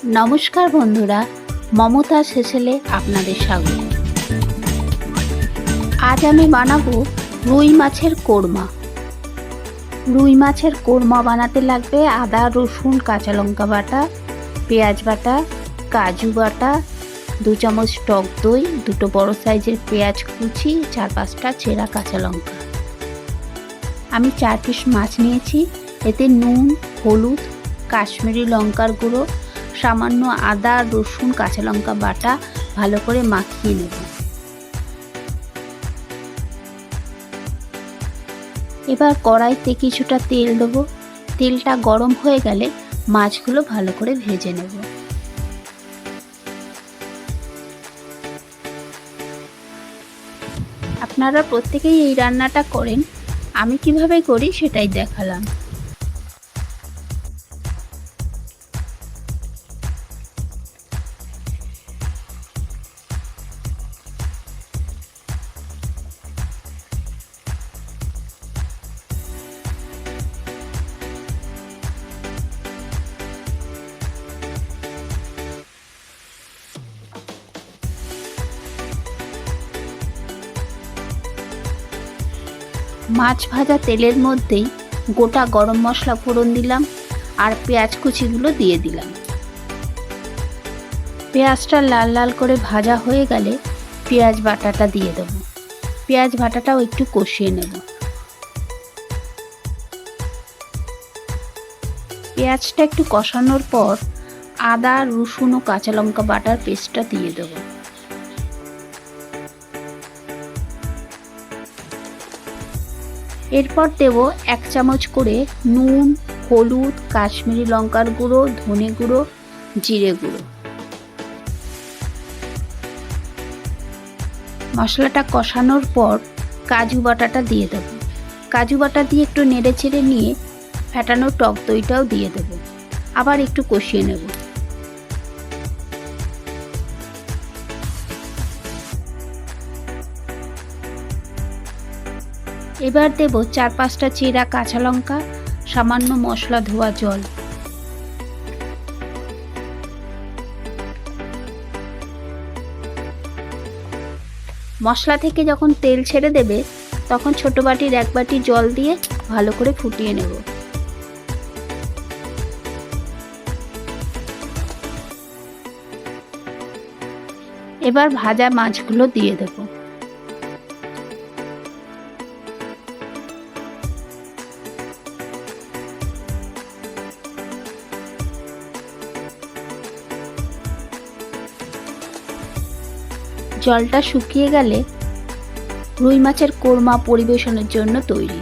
নমস্কার বন্ধুরা, মমতা সেসেলে আপনাদের স্বাগত। আজ আমি বানাবো রুই মাছের কোরমা। রুই মাছের কোরমা বানাতে লাগবে আদা, রসুন, কাঁচা লঙ্কা বাটা, পেঁয়াজ বাটা, কাজু বাটা, 2 চামচ টক দই, 2টো বড় সাইজের পেঁয়াজ কুচি, 4-5টা চেরা কাঁচা লঙ্কা। আমি 4 পিস মাছ নিয়েছি। এতে নুন, হলুদ, কাশ্মীরি লঙ্কার গুঁড়ো, সামান্য আদা, রসুন, কাঁচা লঙ্কা বাটা ভালো করে মাখিয়ে নেব। এবার কড়াইতে কিছুটা তেল দেবো। তেলটা গরম হয়ে গেলে মাছগুলো ভালো করে ভেজে নেব। আপনারা প্রত্যেকেই এই রান্নাটা করেন, আমি কিভাবে করি সেটাই দেখালাম। মাছ ভাজা তেলের মধ্যেই গোটা গরম মশলা ফোড়ন দিলাম আর পেঁয়াজ কুচিগুলো দিয়ে দিলাম। পেঁয়াজটা লাল লাল করে ভাজা হয়ে গেলে পেঁয়াজ বাটাটা দিয়ে দেব। পেঁয়াজ বাটাটাও একটু কষিয়ে নেব। পেঁয়াজটা একটু কষানোর পর আদা, রসুন ও কাঁচা লঙ্কা বাটার পেস্টটা দিয়ে দেব। এরপর দেব 1 চামচ করে নুন, হলুদ, কাশ্মীরি লঙ্কার গুঁড়ো, ধনে গুঁড়ো, জিরে গুঁড়ো। মশলাটা কষানোর পর কাজু বাটাটা দিয়ে দেব। কাজু বাটা দিয়ে একটু নেড়ে চেড়ে নিয়ে ফেটানো টক দইটাও দিয়ে দেব। আবার একটু কষিয়ে নেব। এবার দেব 4-5টা চেরা কাঁচা লঙ্কা, সামান্য মশলা ধোয়া জল। মশলা থেকে যখন তেল ছেড়ে দেবে তখন ছোট বাটির 1 বাটি জল দিয়ে ভালো করে ফুটিয়ে নেব। এবার ভাজা মাছগুলো দিয়ে দেব। জলটা শুকিয়ে গেলে রুই মাছের কোরমা পরিবেশনের জন্য তৈরি।